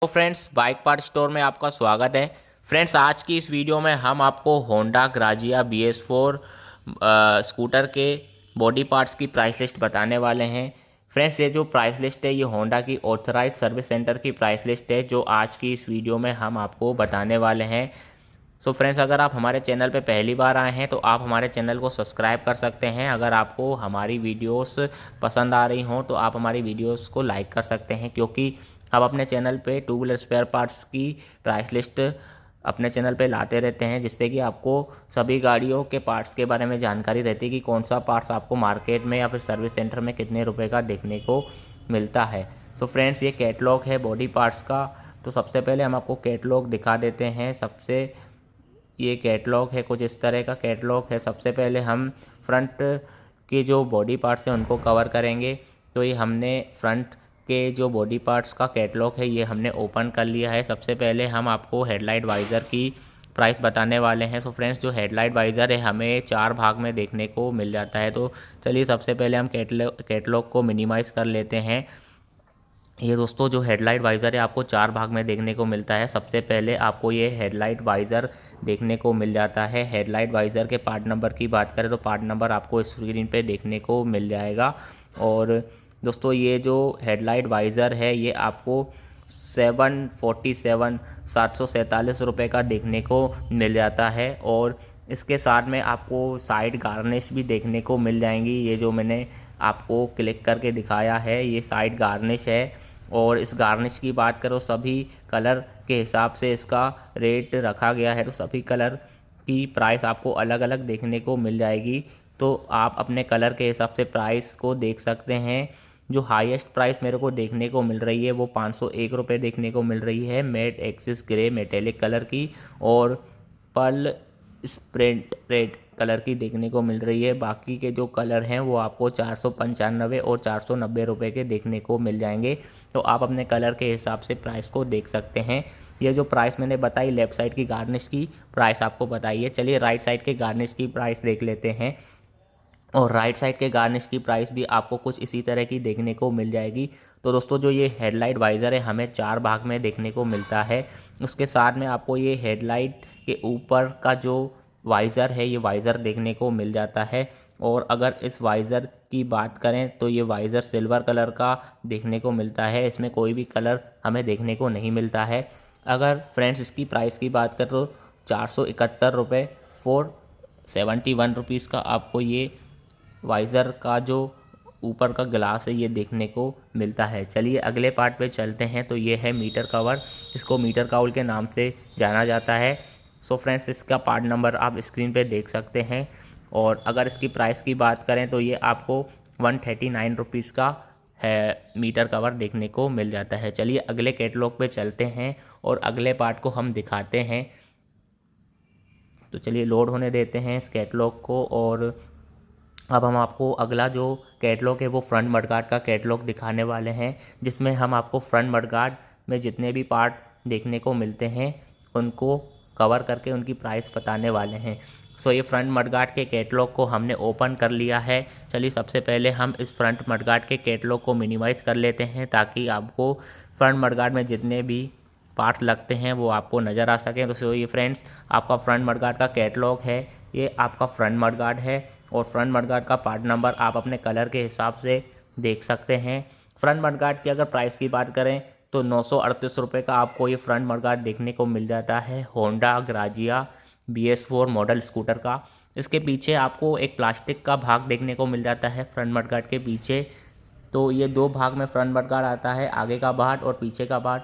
तो friends, bike part store में आपका स्वागत है। फ्रेंड्स, आज की इस वीडियो में हम आपको होंडा ग्राजिया BS4 स्कूटर के बॉडी पार्ट्स की प्राइस लिस्ट बताने वाले हैं। फ्रेंड्स, ये जो प्राइस लिस्ट है ये होंडा की ऑथराइज सर्विस सेंटर की प्राइस लिस्ट है जो आज की इस वीडियो में हम आपको बताने वाले हैं। सो फ्रेंड्स, अगर आप हमारे चैनल पे पहली बार आए हैं तो आप हमारे चैनल को सब्सक्राइब कर सकते हैं। अगर आपको हमारी वीडियोस पसंद आ रही हों तो आप हमारी वीडियोस को लाइक कर सकते हैं, क्योंकि हम अपने चैनल पे टू व्हीलर स्पेयर पार्ट्स की प्राइस लिस्ट अपने चैनल पे लाते रहते हैं, जिससे कि आपको सभी गाड़ियों के पार्ट्स के बारे में जानकारी रहती है कि कौन सा पार्ट्स आपको मार्केट में या फिर सर्विस सेंटर में कितने रुपए का देखने को मिलता है। सो फ्रेंड्स, ये कैटलॉग है बॉडी पार्ट्स का। तो सबसे पहले हम आपको कैटलॉग दिखा देते हैं। ये कैटलॉग है, कुछ इस तरह का कैटलॉग है। सबसे पहले हम फ्रंट के जो बॉडी पार्ट्स हैं उनको कवर करेंगे। तो ये हमने फ्रंट के जो बॉडी पार्ट्स का कैटलॉग है ये हमने ओपन कर लिया है। सबसे पहले हम आपको हेडलाइट वाइज़र की प्राइस बताने वाले हैं। सो फ्रेंड्स, जो हेडलाइट वाइज़र है हमें 4 भाग में देखने को मिल जाता है। तो चलिए सबसे पहले हम कैटलॉग को मिनिमाइज़ कर लेते हैं। ये दोस्तों, जो हेडलाइट वाइज़र है आपको 4 भाग में देखने को मिलता है। सबसे पहले आपको ये हेडलाइट वाइज़र देखने को मिल जाता है। हेडलाइट वाइज़र के पार्ट नंबर की बात करें तो पार्ट नंबर आपको स्क्रीन पे देखने को मिल जाएगा। और दोस्तों, ये जो हेडलाइट वाइज़र है ये आपको 747 रुपये का देखने को मिल जाता है। और इसके साथ में आपको साइड गार्निश भी देखने को मिल जाएंगी। ये जो मैंने आपको क्लिक करके दिखाया है ये साइड गार्निश है। और इस गार्निश की बात करो, सभी कलर के हिसाब से इसका रेट रखा गया है। तो सभी कलर की प्राइस आपको अलग अलग देखने को मिल जाएगी। तो आप अपने कलर के हिसाब से प्राइस को देख सकते हैं। जो हाईएस्ट प्राइस मेरे को देखने को मिल रही है वो 501 रुपये देखने को मिल रही है matte axis grey metallic colour की, और पर्ल स्प्रिंट रेड कलर की देखने को मिल रही है। बाकी के जो कलर हैं वो आपको 495 और 490 रुपये के देखने को मिल जाएंगे। तो आप अपने कलर के हिसाब से प्राइस को देख सकते हैं। ये जो प्राइस मैंने बताई लेफ़्ट साइड की गार्निश की प्राइस आपको बताइए। चलिए राइट साइड के गार्निश की प्राइस देख लेते हैं। और राइट साइड के गार्निश की प्राइस भी आपको कुछ इसी तरह की देखने को मिल जाएगी। तो दोस्तों, जो ये हेडलाइट वाइज़र है हमें 4 भाग में देखने को मिलता है। उसके साथ में आपको ये हेडलाइट के ऊपर का जो वाइज़र है ये वाइज़र देखने को मिल जाता है। और अगर इस वाइज़र की बात करें तो ये वाइज़र सिल्वर कलर का देखने को मिलता है। इसमें कोई भी कलर हमें देखने को नहीं मिलता है। अगर फ्रेंड्स इसकी प्राइस की बात करें तो 471 रुपये 471 रुपीज़ का आपको ये वाइज़र का जो ऊपर का ग्लास है ये देखने को मिलता है। चलिए अगले पार्ट पे चलते हैं। तो ये है मीटर कवर, इसको मीटर काउल के नाम से जाना जाता है। सो फ्रेंड्स, इसका पार्ट नंबर आप स्क्रीन पे देख सकते हैं। और अगर इसकी प्राइस की बात करें तो ये आपको 139 रुपीज़ का है मीटर कवर देखने को मिल जाता है। चलिए अगले कैटलॉग पे चलते हैं और अगले पार्ट को हम दिखाते हैं। तो चलिए लोड होने देते हैं इस कैटलॉग को। और अब हम आपको अगला जो कैटलॉग है वो फ्रंट मडगार्ड का कैटलॉग दिखाने वाले हैं, जिसमें हम आपको फ्रंट मडगार्ड में जितने भी पार्ट देखने को मिलते हैं उनको कवर करके उनकी प्राइस बताने वाले हैं। सो ये फ्रंट मडगार्ड के कैटलॉग को हमने ओपन कर लिया है। चलिए सबसे पहले हम इस फ्रंट मडगार्ड के कैटलॉग को मिनिमाइज़ कर लेते हैं, ताकि आपको फ्रंट मडगार्ड में जितने भी पार्ट्स लगते हैं वो आपको नज़र आ सकें। तो सो ये फ्रेंड्स, आपका फ्रंट मडगार्ड का कैटलॉग है। ये आपका फ्रंट मडगार्ड है और फ्रंट मडगार्ड का पार्ट नंबर आप अपने कलर के हिसाब से देख सकते हैं। फ्रंट मडगार्ड की अगर प्राइस की बात करें तो 938 रुपये का आपको ये फ्रंट मडगार्ड देखने को मिल जाता है Honda Grazia BS4 model scooter का। इसके पीछे आपको एक प्लास्टिक का भाग देखने को मिल जाता है फ्रंट मडगार्ड के पीछे। तो ये 2 भाग में फ्रंट मडगार्ड आता है, आगे का पार्ट और पीछे का पार्ट।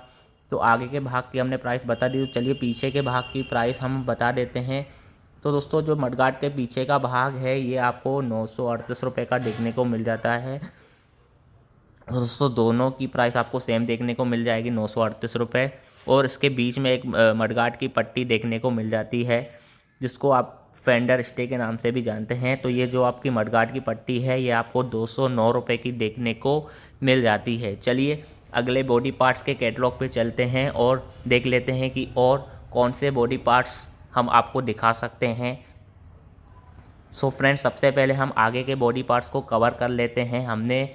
तो आगे के भाग की हमने प्राइस बता दी। तो चलिए पीछे के भाग की प्राइस हम बता देते हैं। तो दोस्तों, जो मडगार्ड के पीछे का भाग है ये आपको 938 रुपये का देखने को मिल जाता है। दोस्तों, दोनों की प्राइस आपको सेम देखने को मिल जाएगी, 938 रुपये। और इसके बीच में एक मडगार्ड की पट्टी देखने को मिल जाती है, जिसको आप फेंडर स्टे के नाम से भी जानते हैं। तो ये जो आपकी मडगार्ड की पट्टी है ये आपको 209 रुपये की देखने को मिल जाती है। चलिए अगले बॉडी पार्ट्स के कैटलॉग पे चलते हैं और देख लेते हैं कि और कौन से बॉडी पार्ट्स हम आपको दिखा सकते हैं। सो फ्रेंड्स, सबसे पहले हम आगे के बॉडी पार्ट्स को कवर कर लेते हैं। हमने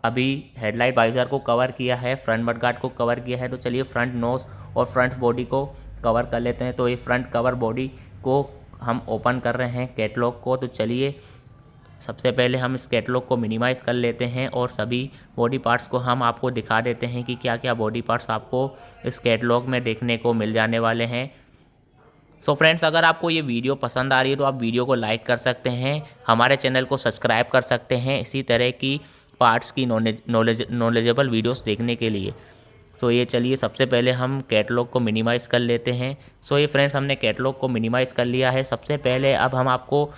अभी हेडलाइट वाइजर को कवर किया है, फ्रंट मडगार्ड को कवर किया है। तो चलिए फ्रंट नोज और फ्रंट बॉडी को कवर कर लेते हैं। तो ये फ्रंट कवर बॉडी को हम ओपन कर रहे हैं कैटलॉग को। तो चलिए सबसे पहले हम इस कैटलॉग को मिनिमाइज़ कर लेते हैं और सभी बॉडी पार्ट्स को हम आपको दिखा देते हैं कि क्या क्या बॉडी पार्ट्स आपको इस कैटलॉग में देखने को मिल जाने वाले हैं। सो फ्रेंड्स, अगर आपको ये वीडियो पसंद आ रही है तो आप वीडियो को लाइक कर सकते हैं, हमारे चैनल को सब्सक्राइब कर सकते हैं इसी तरह की पार्ट्स की नॉलेजेबल वीडियोस देखने के लिए। सो ये चलिए सबसे पहले हम कैटलॉग को मिनिमाइज़ कर लेते हैं। सो ये फ्रेंड्स, हमने कैटलॉग को मिनिमाइज़ कर लिया है। सबसे पहले अब हम आपको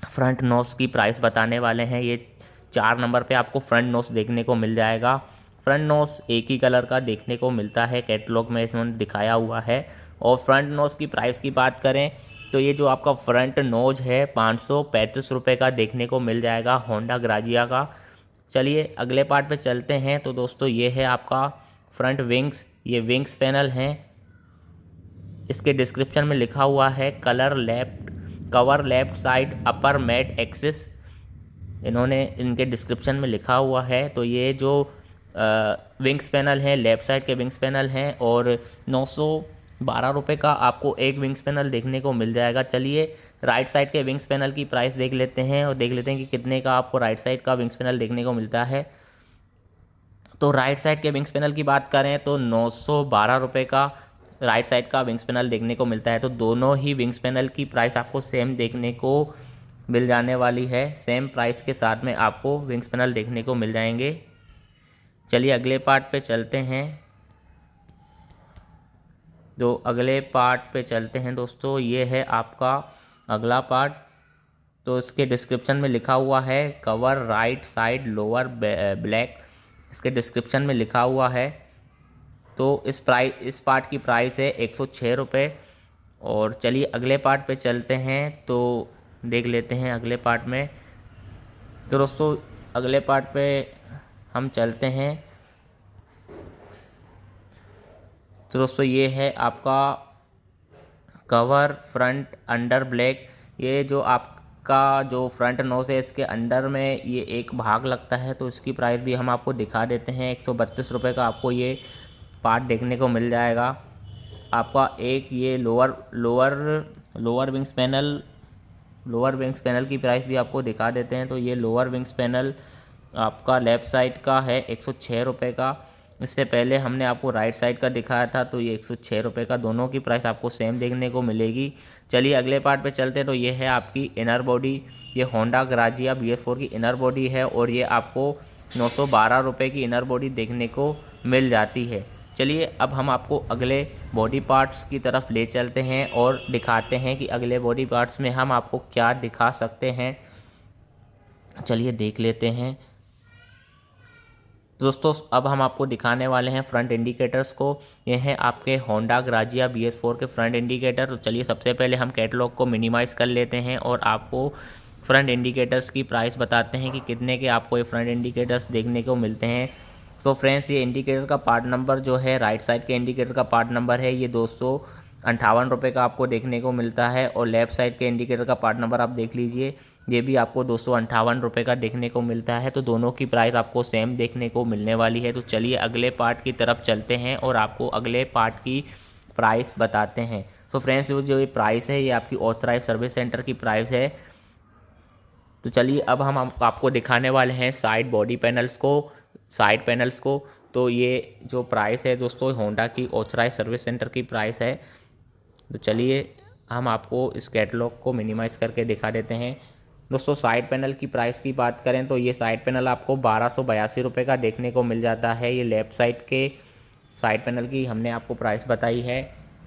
फ्रंट नोस की प्राइस बताने वाले हैं। ये 4 नंबर पे आपको फ्रंट नोस देखने को मिल जाएगा। फ्रंट नोस एक ही कलर का देखने को मिलता है, कैटलॉग में इसमें दिखाया हुआ है। और फ्रंट नोस की प्राइस की बात करें तो ये जो आपका फ्रंट नोज है 535 रुपये का देखने को मिल जाएगा, होंडा ग्राजिया का। चलिए अगले पार्ट पे चलते हैं। तो दोस्तों ये है आपका फ्रंट विंग्स, ये विंग्स पैनल हैं। इसके डिस्क्रिप्शन में लिखा हुआ है cover left side upper matte axis, इन्होंने इनके डिस्क्रिप्शन में लिखा हुआ है। तो ये जो विंग्स पैनल है लेफ़्ट साइड के विंग्स पैनल हैं और 912 रुपये का आपको एक विंग्स पैनल देखने को मिल जाएगा। चलिए राइट साइड के विंग्स पैनल की प्राइस देख लेते हैं और देख लेते हैं कि कितने का आपको राइट साइड का विंग्स पैनल देखने को मिलता है। तो राइट साइड के विंग्स पैनल की बात करें तो 912 रुपये का राइट साइड का विंग्स पैनल देखने को मिलता है। तो दोनों ही विंग्स पैनल की प्राइस आपको सेम देखने को मिल जाने वाली है। सेम प्राइस के साथ में आपको विंग्स पैनल देखने को मिल जाएंगे। चलिए अगले पार्ट पे चलते हैं। जो अगले पार्ट पे चलते हैं दोस्तों, ये है आपका अगला पार्ट। तो इसके डिस्क्रिप्शन में लिखा हुआ है cover right side lower black, इसके डिस्क्रिप्शन में लिखा हुआ है। तो इस पार्ट की प्राइस है 106 रुपये। और चलिए अगले पार्ट पे चलते हैं तो देख लेते हैं अगले पार्ट में। तो दोस्तों अगले पार्ट पे हम चलते हैं। तो दोस्तों ये है आपका कवर फ्रंट अंडर ब्लैक। ये जो आपका जो फ्रंट नोज है इसके अंडर में ये एक भाग लगता है, तो इसकी प्राइस भी हम आपको दिखा देते हैं। 132 रुपये का आपको ये पार्ट देखने को मिल जाएगा। आपका एक ये लोअर विंग्स पैनल की प्राइस भी आपको दिखा देते हैं। तो ये लोअर विंग्स पैनल आपका लेफ़्ट साइड का है 106 रुपये का। इससे पहले हमने आपको राइट साइड का दिखाया था, तो ये 106 रुपये का, दोनों की प्राइस आपको सेम देखने को मिलेगी। चलिए अगले पार्ट पे चलते हैं। तो ये है आपकी इनर बॉडी, ये होंडा ग्राजिया BS4 की इनर बॉडी है और ये आपको 912 रुपये की इनर बॉडी देखने को मिल जाती है। चलिए अब हम आपको अगले बॉडी पार्ट्स की तरफ ले चलते हैं और दिखाते हैं कि अगले बॉडी पार्ट्स में हम आपको क्या दिखा सकते हैं। चलिए देख लेते हैं। दोस्तों अब हम आपको दिखाने वाले हैं फ्रंट इंडिकेटर्स को। ये हैं आपके होंडा ग्राजिया BS4 के फ्रंट इंडिकेटर। तो चलिए सबसे पहले हम कैटलॉग को मिनिमाइज़ कर लेते हैं और आपको फ्रंट इंडिकेटर्स की प्राइस बताते हैं कि कितने के आपको ये फ्रंट इंडिकेटर्स देखने को मिलते हैं। सो फ्रेंड्स, ये इंडिकेटर का पार्ट नंबर जो है राइट साइड के इंडिकेटर का पार्ट नंबर है ये 258 रुपये का आपको देखने को मिलता है। और लेफ़्ट साइड के इंडिकेटर का पार्ट नंबर आप देख लीजिए, ये भी आपको 258 रुपये का देखने को मिलता है। तो दोनों की प्राइस आपको सेम देखने को मिलने वाली है। तो चलिए अगले पार्ट की तरफ चलते हैं और आपको अगले पार्ट की प्राइस बताते हैं। सो फ्रेंड्स, जो ये प्राइस है ये आपकी ऑथराइज सर्विस सेंटर की प्राइस है। तो चलिए अब हम आपको दिखाने वाले हैं साइड पैनल्स को। तो ये जो प्राइस है दोस्तों होंडा की ऑथराइज सर्विस सेंटर की प्राइस है। तो चलिए हम आपको इस कैटलॉग को मिनिमाइज़ करके दिखा देते हैं। दोस्तों साइड पैनल की प्राइस की बात करें तो ये साइड पैनल आपको 1282 रुपये का देखने को मिल जाता है। ये लेफ़्ट साइड के साइड पैनल की हमने आपको प्राइस बताई है।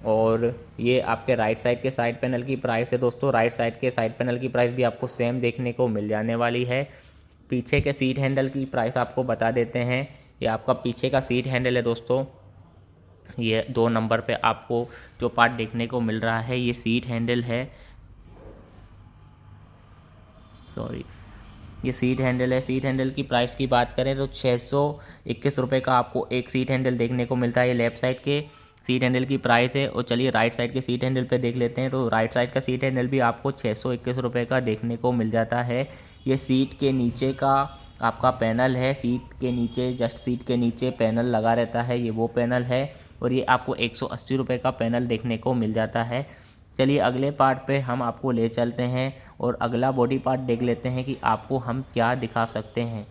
और ये आपके राइट साइड के साइड पैनल की प्राइस है। दोस्तों राइट साइड के साइड पैनल की प्राइस भी आपको सेम देखने को मिल जाने वाली है। पीछे के सीट हैंडल की प्राइस आपको बता देते हैं। ये आपका पीछे का सीट हैंडल है दोस्तों, ये 2 नंबर पे आपको जो पार्ट देखने को मिल रहा है ये सीट हैंडल है। ये सीट हैंडल है। सीट हैंडल की प्राइस की बात करें तो 621 रुपये का आपको एक सीट हैंडल देखने को मिलता है। ये लेफ़्ट साइड के सीट हैंडल की प्राइस है। और चलिए राइट साइड के सीट हैंडल पे देख लेते हैं। तो राइट साइड का सीट हैंडल भी आपको 621 रुपये का देखने को मिल जाता है। ये सीट के नीचे का आपका पैनल है सीट के नीचे, जस्ट सीट के नीचे पैनल लगा रहता है, ये वो पैनल है और ये आपको 180 रुपये का पैनल देखने को मिल जाता है। चलिए अगले पार्ट पे हम आपको ले चलते हैं और अगला बॉडी पार्ट देख लेते हैं कि आपको हम क्या दिखा सकते हैं।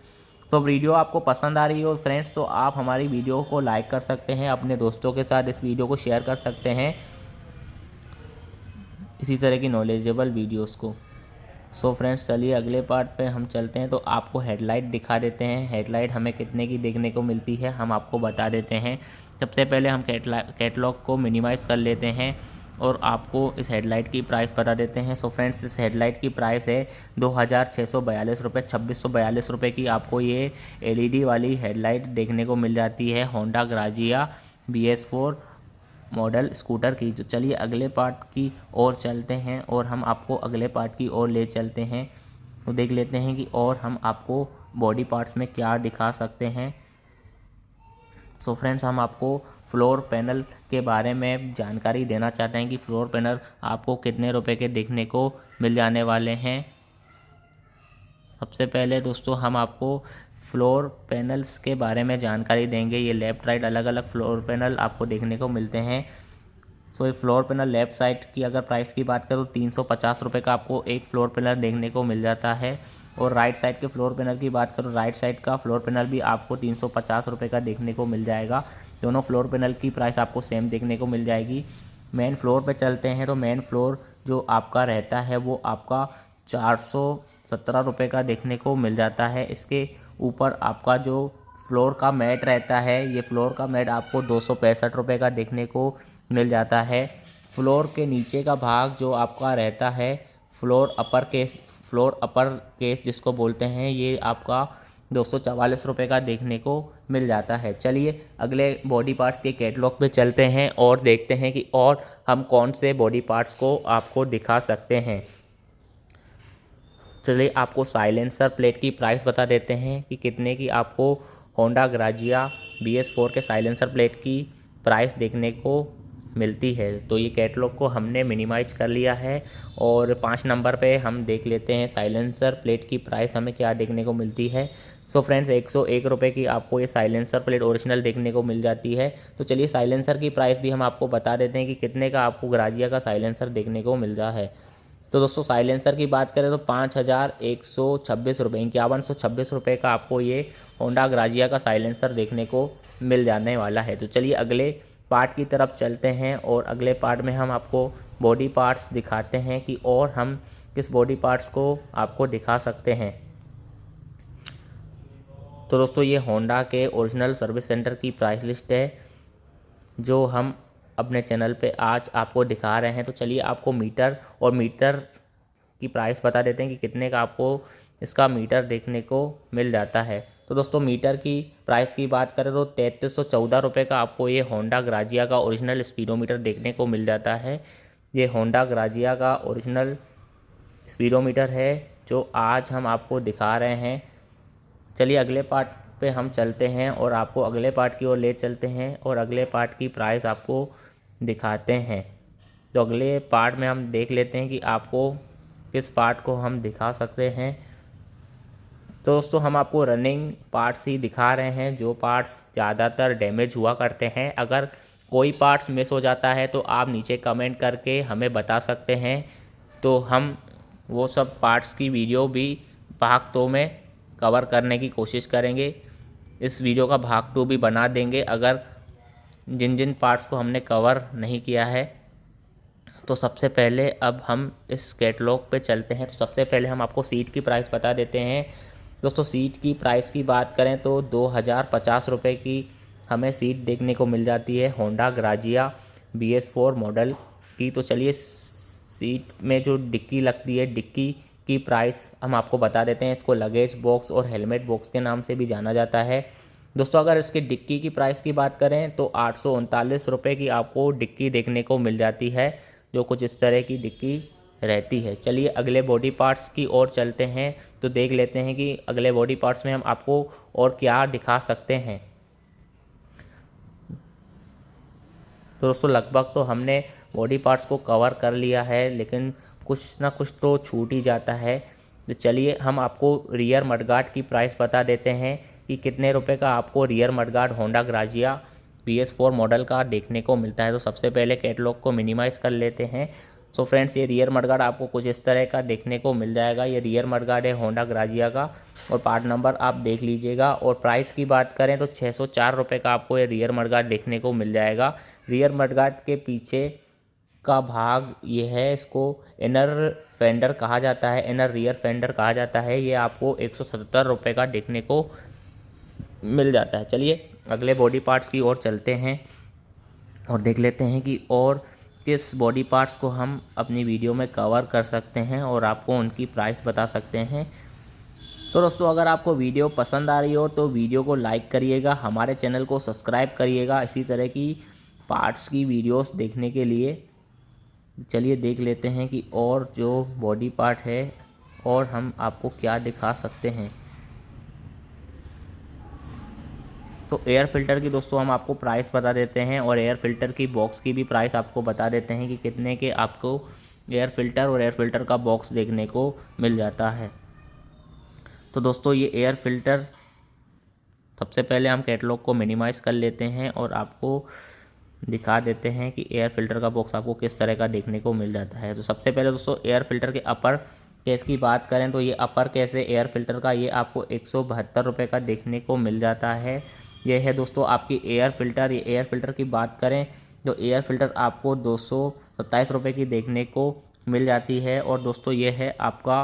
तो वीडियो आपको पसंद आ रही हो फ्रेंड्स तो आप हमारी वीडियो को लाइक कर सकते हैं, अपने दोस्तों के साथ इस वीडियो को शेयर कर सकते हैं इसी तरह की नॉलेजेबल वीडियोस को। सो फ्रेंड्स चलिए अगले पार्ट पे हम चलते हैं। तो आपको हेडलाइट दिखा देते हैं, हेडलाइट हमें कितने की देखने को मिलती है हम आपको बता देते हैं। सबसे पहले हम कैटलॉग को मिनिमाइज़ कर लेते हैं और आपको इस हेडलाइट की प्राइस बता देते हैं। सो फ्रेंड्स इस हेडलाइट की प्राइस है 2642 रुपये, 2642 रुपये की आपको ये LED वाली हेडलाइट देखने को मिल जाती है Honda Grazia BS4 model scooter की। तो चलिए अगले पार्ट की ओर चलते हैं और हम आपको अगले पार्ट की ओर ले चलते हैं। तो देख लेते हैं कि और हम आपको बॉडी पार्ट्स में क्या दिखा सकते हैं। सो फ्रेंड्स हम आपको फ्लोर पैनल के बारे में जानकारी देना चाहते हैं कि फ्लोर पैनल आपको कितने रुपए के देखने को मिल जाने वाले हैं। सबसे पहले दोस्तों हम आपको फ्लोर पैनल्स के बारे में जानकारी देंगे। ये लेफ़्ट राइट अलग अलग फ्लोर पैनल आपको देखने को मिलते हैं। सो ये फ्लोर पैनल लेफ़्ट साइड की अगर प्राइस की बात करूँ तो 350 रुपये का आपको एक फ्लोर पैनल देखने को मिल जाता है और राइट साइड के फ्लोर पैनल की बात करूँ राइट साइड का फ्लोर पैनल भी आपको 350 रुपये का देखने को मिल जाएगा। दोनों फ्लोर पैनल की प्राइस आपको सेम देखने को मिल जाएगी। मेन फ्लोर पे चलते हैं तो मेन फ्लोर जो आपका रहता है वो आपका 417 रुपये का देखने को मिल जाता है। इसके ऊपर आपका जो फ्लोर का मैट रहता है ये फ्लोर का मैट आपको 265 रुपये का देखने को मिल जाता है। फ्लोर के नीचे का भाग जो आपका रहता है फ्लोर अपर केस जिसको बोलते हैं ये आपका 244 रुपये का देखने को मिल जाता है। चलिए अगले बॉडी पार्ट्स के कैटलॉग पे चलते हैं और देखते हैं कि और हम कौन से बॉडी पार्ट्स को आपको दिखा सकते हैं। चलिए आपको साइलेंसर प्लेट की प्राइस बता देते हैं कि कितने की आपको होंडा ग्राजिया BS4 के साइलेंसर प्लेट की प्राइस देखने को मिलती है। तो ये कैटलॉग को हमने मिनिमाइज कर लिया है और 5 नंबर पे हम देख लेते हैं साइलेंसर प्लेट की प्राइस हमें क्या देखने को मिलती है। सो फ्रेंड्स 101 रुपये की आपको ये साइलेंसर प्लेट ओरिजिनल देखने को मिल जाती है। तो चलिए साइलेंसर की प्राइस भी हम आपको बता देते हैं कि कितने का आपको ग्राजिया का साइलेंसर देखने को मिल रहा है। तो दोस्तों साइलेंसर की बात करें तो 5126 रुपये 5126 रुपये का आपको ये होंडा ग्राजिया का साइलेंसर देखने को मिल जाने वाला है। तो चलिए अगले पार्ट की तरफ चलते हैं और अगले पार्ट में हम आपको बॉडी पार्ट्स दिखाते हैं कि और हम किस बॉडी पार्ट्स को आपको दिखा सकते हैं। तो दोस्तों ये होंडा के ओरिजिनल सर्विस सेंटर की प्राइस लिस्ट है जो हम अपने चैनल पे आज आपको दिखा रहे हैं। तो चलिए आपको मीटर की प्राइस बता देते हैं कि कितने का आपको इसका मीटर देखने को मिल जाता है। तो दोस्तों मीटर की प्राइस की बात करें तो 3314 रुपये का आपको ये होंडा ग्राजिया का ओरिजिनल स्पीडोमीटर देखने को मिल जाता है। ये होंडा ग्राजिया का ओरिजिनल स्पीडोमीटर है जो आज हम आपको दिखा रहे हैं। चलिए अगले पार्ट पे हम चलते हैं और आपको अगले पार्ट की ओर ले चलते हैं और अगले पार्ट की प्राइस आपको दिखाते हैं। तो अगले पार्ट में हम देख लेते हैं कि आपको किस पार्ट को हम दिखा सकते हैं। तो दोस्तों हम आपको रनिंग पार्ट्स ही दिखा रहे हैं जो पार्ट्स ज़्यादातर डैमेज हुआ करते हैं। अगर कोई पार्ट्स मिस हो जाता है तो आप नीचे कमेंट करके हमें बता सकते हैं तो हम वो सब पार्ट्स की वीडियो भी भाग 2 में कवर करने की कोशिश करेंगे। इस वीडियो का भाग 2 भी बना देंगे अगर जिन जिन पार्ट्स को हमने कवर नहीं किया है। तो सबसे पहले अब हम इस कैटलॉग पे चलते हैं। तो सबसे पहले हम आपको सीट की प्राइस बता देते हैं। दोस्तों सीट की प्राइस की बात करें तो 2050 रुपये की हमें सीट देखने को मिल जाती है होंडा ग्राजिया BS4 मॉडल की। तो चलिए सीट में जो डिक्की लगती है डिक्की की प्राइस हम आपको बता देते हैं। इसको लगेज बॉक्स और हेलमेट बॉक्स के नाम से भी जाना जाता है। दोस्तों अगर इसकी डिक्की की प्राइस की बात करें तो 839 रुपये की आपको डिक्की देखने को मिल जाती है जो कुछ इस तरह की डिक्की रहती है। चलिए अगले बॉडी पार्ट्स की ओर चलते हैं तो देख लेते हैं कि अगले बॉडी पार्ट्स में हम आपको और क्या दिखा सकते हैं। तो दोस्तों लगभग तो हमने बॉडी पार्ट्स को कवर कर लिया है लेकिन कुछ ना कुछ तो छूट ही जाता है। तो चलिए हम आपको रियर मडगार्ड की प्राइस बता देते हैं कि कितने रुपए का आपको rear mudguard Honda Grazia BS4 model का देखने को मिलता है। तो सबसे पहले कैटलॉग को मिनिमाइज़ कर लेते हैं। सो फ्रेंड्स, ये रियर मडगार्ड आपको कुछ इस तरह का देखने को मिल जाएगा। ये रियर मडगार्ड है होंडा ग्राजिया का और पार्ट नंबर आप देख लीजिएगा। और प्राइस की बात करें तो 604 रुपये का आपको ये रियर मडगार्ड देखने को मिल जाएगा। रियर मडगार्ड के पीछे का भाग ये है, इसको इनर फेंडर कहा जाता है, इनर रियर फेंडर कहा जाता है। ये आपको 177 रुपये का देखने को मिल जाता है। चलिए अगले बॉडी पार्ट्स की ओर चलते हैं और देख लेते हैं कि और किस बॉडी पार्ट्स को हम अपनी वीडियो में कवर कर सकते हैं और आपको उनकी प्राइस बता सकते हैं। तो दोस्तों, अगर आपको वीडियो पसंद आ रही हो तो वीडियो को लाइक करिएगा, हमारे चैनल को सब्सक्राइब करिएगा इसी तरह की पार्ट्स की वीडियोस देखने के लिए। चलिए देख लेते हैं कि और जो बॉडी पार्ट है और हम आपको क्या दिखा सकते हैं। तो एयर फ़िल्टर की दोस्तों हम आपको प्राइस बता देते हैं और एयर फ़िल्टर की बॉक्स की भी प्राइस आपको बता देते हैं कि कितने के आपको एयर फ़िल्टर और एयर फ़िल्टर का बॉक्स देखने को मिल जाता है। तो दोस्तों, ये एयर फ़िल्टर, सबसे पहले हम कैटलॉग को मिनिमाइज़ कर लेते हैं और आपको दिखा देते हैं कि एयर फ़िल्टर का बॉक्स आपको किस तरह का देखने को मिल जाता है। तो सबसे पहले दोस्तों, एयर फ़िल्टर के अपर केस की बात करें तो ये अपर केस है एयर फ़िल्टर का, ये आपको 172 रुपये का देखने को मिल जाता है। ये है दोस्तों आपकी एयर फ़िल्टर। ये एयर फ़िल्टर की बात करें तो एयर फ़िल्टर आपको 227 रुपये की देखने को मिल जाती है। और दोस्तों, ये है आपका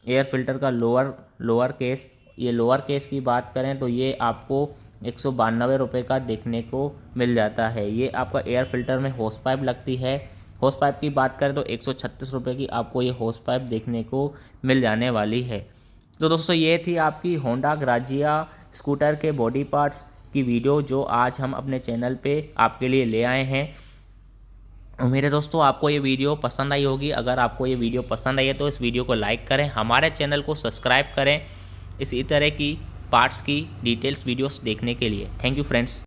एयर फ़िल्टर का लोअर केस। ये लोअर केस की बात करें तो ये आपको 192 रुपये का देखने को मिल जाता है। ये आपका एयर फ़िल्टर में होस पाइप लगती है। होस पाइप की बात करें तो 136 रुपये की आपको ये होस पाइप देखने को मिल जाने वाली है। तो दोस्तों, ये थी आपकी होंडा ग्राजिया स्कूटर के बॉडी पार्ट्स की वीडियो जो आज हम अपने चैनल पे आपके लिए ले आए हैं। मेरे दोस्तों, आपको ये वीडियो पसंद आई होगी। अगर आपको ये वीडियो पसंद आई है तो इस वीडियो को लाइक करें, हमारे चैनल को सब्सक्राइब करें इसी तरह की पार्ट्स की डिटेल्स वीडियोस देखने के लिए। Thank you friends.